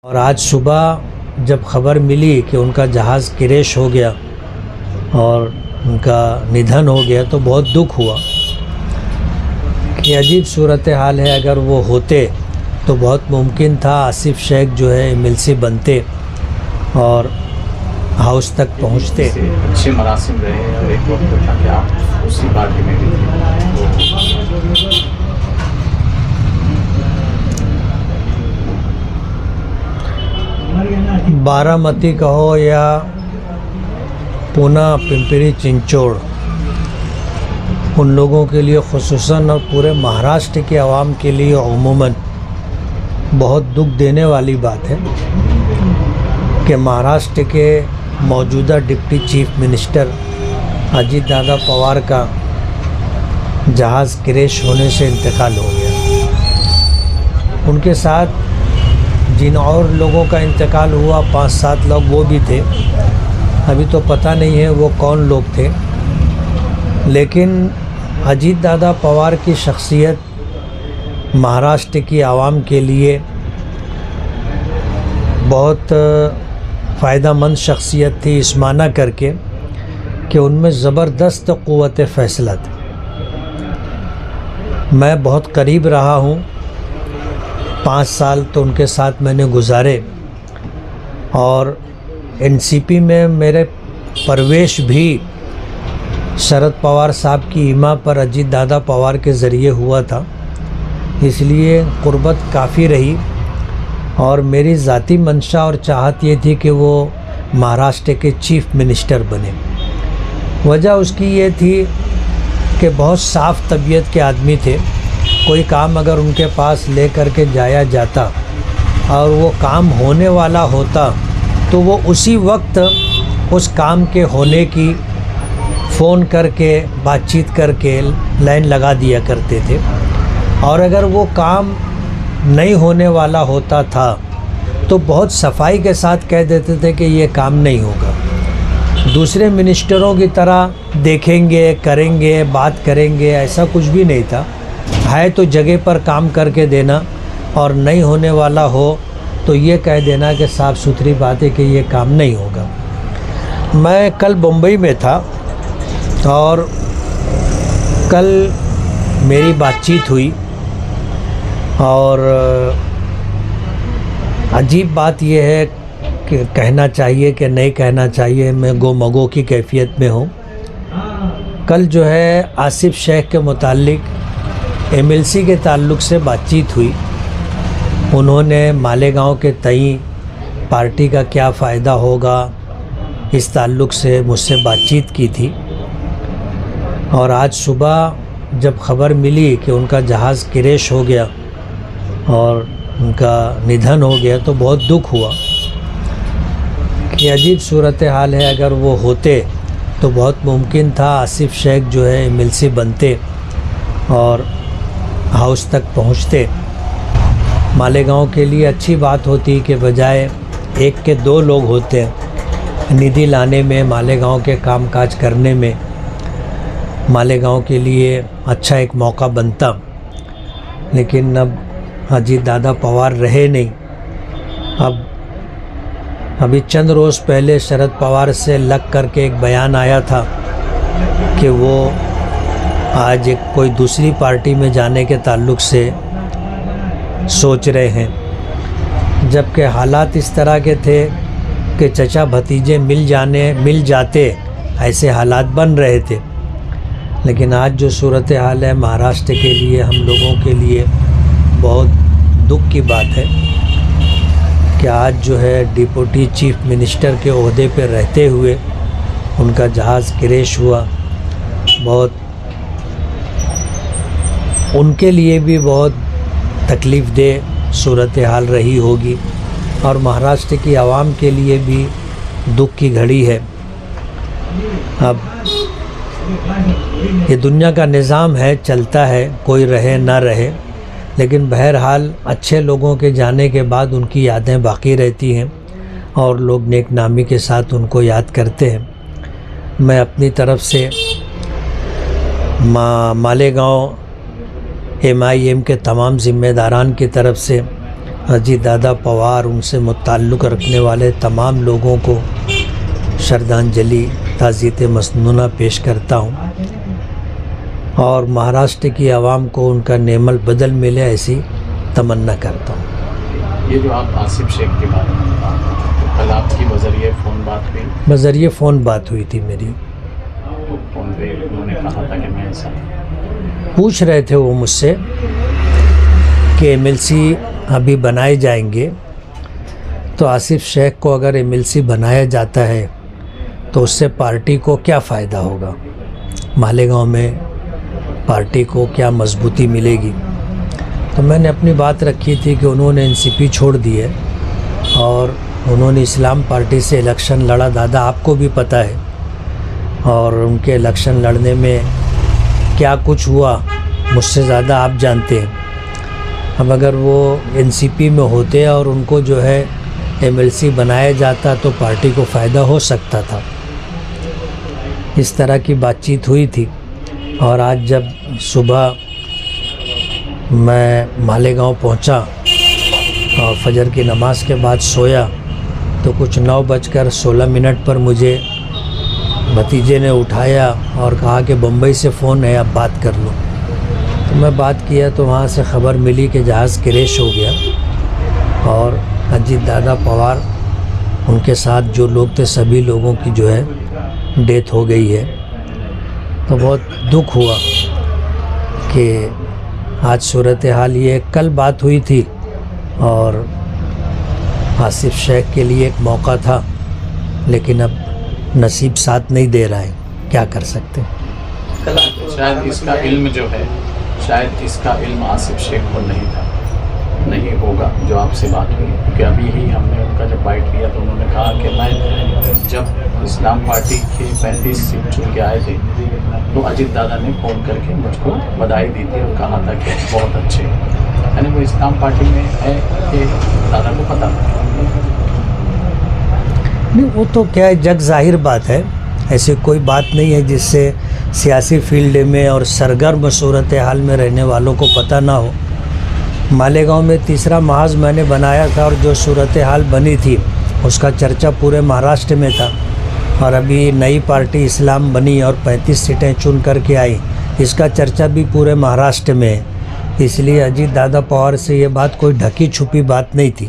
और आज सुबह जब खबर मिली कि उनका जहाज़ क्रैश हो गया और उनका निधन हो गया तो बहुत दुख हुआ कि अजीब सूरत हाल है। अगर वो होते तो बहुत मुमकिन था आसिफ शेख जो है एमएलसी बनते और हाउस तक पहुंचते। अच्छे मरासिम रहे और एक वक्त था कि आप उसी पार्टी में भी थे। बारामती कहो या पूना पिंपरी चिंचोड़, उन लोगों के लिए ख़ुसूसन और पूरे महाराष्ट्र के आवाम के लिए उमूमन बहुत दुख देने वाली बात है कि महाराष्ट्र के मौजूदा deputy chief minister Ajit Dada Pawar का जहाज़ क्रैश होने से इंतकाल हो गया। उनके साथ जिन और लोगों का इंतकाल हुआ 5-7 लोग वो भी थे, अभी तो पता नहीं है वो कौन लोग थे। लेकिन अजीत दादा पवार की शख्सियत महाराष्ट्र की आवाम के लिए बहुत फ़ायदेमंद शख्सियत थी, इस माना करके कि उनमें ज़बरदस्त क़ुव्वत फ़ैसला थी। मैं बहुत करीब रहा हूँ, 5 साल तो उनके साथ मैंने गुजारे और एनसीपी में मेरे प्रवेश भी शरद पवार साहब की ईमा पर अजीत दादा पवार के ज़रिए हुआ था, इसलिए क़ुर्बत काफ़ी रही। और मेरी ज़ाती मंशा और चाहत ये थी कि वो महाराष्ट्र के चीफ मिनिस्टर बने। वजह उसकी ये थी कि बहुत साफ़ तबीयत के आदमी थे। कोई काम अगर उनके पास ले कर के जाया जाता और वो काम होने वाला होता तो वो उसी वक्त उस काम के होने की फ़ोन करके बातचीत करके लाइन लगा दिया करते थे। और अगर वो काम नहीं होने वाला होता था तो बहुत सफाई के साथ कह देते थे कि ये काम नहीं होगा। दूसरे मिनिस्टरों की तरह देखेंगे, करेंगे, बात करेंगे, ऐसा कुछ भी नहीं था। है तो जगह पर काम करके देना और नहीं होने वाला हो तो ये कह देना कि साफ़ सुथरी बात है कि ये काम नहीं होगा। मैं कल मुंबई में था और कल मेरी बातचीत हुई और अजीब बात यह है कि कहना चाहिए कि नहीं कहना चाहिए, मैं गोमगो की कैफियत में हूँ। कल जो है आसिफ शेख के मुतालिक एमएलसी के ताल्लुक़ से बातचीत हुई। उन्होंने मालेगांव के तई पार्टी का क्या फ़ायदा होगा इस ताल्लुक़ से मुझसे बातचीत की थी। और आज सुबह जब खबर मिली कि उनका जहाज़ क्रैश हो गया और उनका निधन हो गया तो बहुत दुख हुआ कि अजीब सूरत हाल है। अगर वो होते तो बहुत मुमकिन था आसिफ शेख जो है एमएलसी बनते और हाउस तक पहुंचते। मालेगांव के लिए अच्छी बात होती कि बजाय एक के 2 लोग होते निधि लाने में, मालेगांव के कामकाज करने में, मालेगांव के लिए अच्छा एक मौका बनता। लेकिन अब अजीत दादा पवार रहे नहीं। अभी चंद रोज़ पहले शरद पवार से लग करके एक बयान आया था कि वो आज एक कोई दूसरी पार्टी में जाने के ताल्लुक़ से सोच रहे हैं, जबकि हालात इस तरह के थे कि चचा भतीजे मिल जाते ऐसे हालात बन रहे थे। लेकिन आज जो सूरत हाल है महाराष्ट्र के लिए, हम लोगों के लिए बहुत दुख की बात है कि आज जो है डिप्टी चीफ मिनिस्टर के ओहदे पर रहते हुए उनका जहाज़ क्रैश हुआ। बहुत उनके लिए भी बहुत तकलीफ़ दे सूरत हाल रही होगी और महाराष्ट्र की आवाम के लिए भी दुख की घड़ी है। अब ये दुनिया का निज़ाम है, चलता है, कोई रहे ना रहे, लेकिन बहरहाल अच्छे लोगों के जाने के बाद उनकी यादें बाकी रहती हैं और लोग नेक नामी के साथ उनको याद करते हैं। मैं अपनी तरफ से मालेगांव MIM के तमाम ज़िम्मेदारान की तरफ से अजीत दादा पवार, उनसे मुताल्लुक़ रखने वाले तमाम लोगों को श्रद्धांजलि ताज़ियत मसनूना पेश करता हूँ और महाराष्ट्र की आवाम को उनका नेमल बदल मिले ऐसी तमन्ना करता हूँ। ये जो आप आसिफ शेख के बारे में बता रहे थे, तो कल आपकी बज़रिए फ़ोन बात हुई? बज़रिए फ़ोन बात हुई थी मेरी। तो फ़ोन पे उन्होंने कहा था कि मैं ऐसा पूछ रहे थे वो मुझसे कि MLC अभी बनाए जाएंगे, तो आसिफ शेख को अगर MLC बनाया जाता है तो उससे पार्टी को क्या फ़ायदा होगा, मालेगांव में पार्टी को क्या मजबूती मिलेगी। तो मैंने अपनी बात रखी थी कि उन्होंने NCP छोड़ दी है और उन्होंने इस्लाम पार्टी से इलेक्शन लड़ा, दादा आपको भी पता है, और उनके इलेक्शन लड़ने में क्या कुछ हुआ मुझसे ज़्यादा आप जानते हैं। अब अगर वो NCP में होते और उनको जो है MLC बनाया जाता तो पार्टी को फ़ायदा हो सकता था। इस तरह की बातचीत हुई थी। और आज जब सुबह मैं मालेगांव पहुंचा और फजर की नमाज़ के बाद सोया तो कुछ 9:16 पर मुझे भतीजे ने उठाया और कहा कि बम्बई से फ़ोन है, अब बात कर लो। तो मैं बात किया तो वहाँ से ख़बर मिली कि जहाज़ क्रैश हो गया और अजीत दादा पवार, उनके साथ जो लोग थे सभी लोगों की जो है डेथ हो गई है। तो बहुत दुख हुआ कि आज सूरत हाल ये, कल बात हुई थी और आसिफ शेख के लिए एक मौका था, लेकिन अब नसीब साथ नहीं दे रहा है, क्या कर सकते हैं। शायद इसका इल्म जो है, शायद इसका इल्म आसिफ शेख को नहीं होगा जो आपसे बात हुई, क्योंकि अभी ही हमने उनका जब बाइट लिया तो उन्होंने कहा कि मैं जब इस्लाम पार्टी के 35 सीट चुन के आए थे तो अजीत दादा ने फ़ोन करके मुझको बधाई दी थी और कहा था कि बहुत अच्छे, यानी वो इस्लाम पार्टी में है कि दादा को पता नहीं, वो तो क्या है, जग जाहिर बात है, ऐसी कोई बात नहीं है जिससे सियासी फील्ड में और सरगर्म सूरत हाल में रहने वालों को पता ना हो। मालेगांव में तीसरा महाज मैंने बनाया था और जो सूरत हाल बनी थी उसका चर्चा पूरे महाराष्ट्र में था, और अभी नई पार्टी इस्लाम बनी और 35 सीटें चुन करके आई, इसका चर्चा भी पूरे महाराष्ट्र में है। इसलिए अजीत दादा पवार से ये बात कोई ढकी छुपी बात नहीं थी।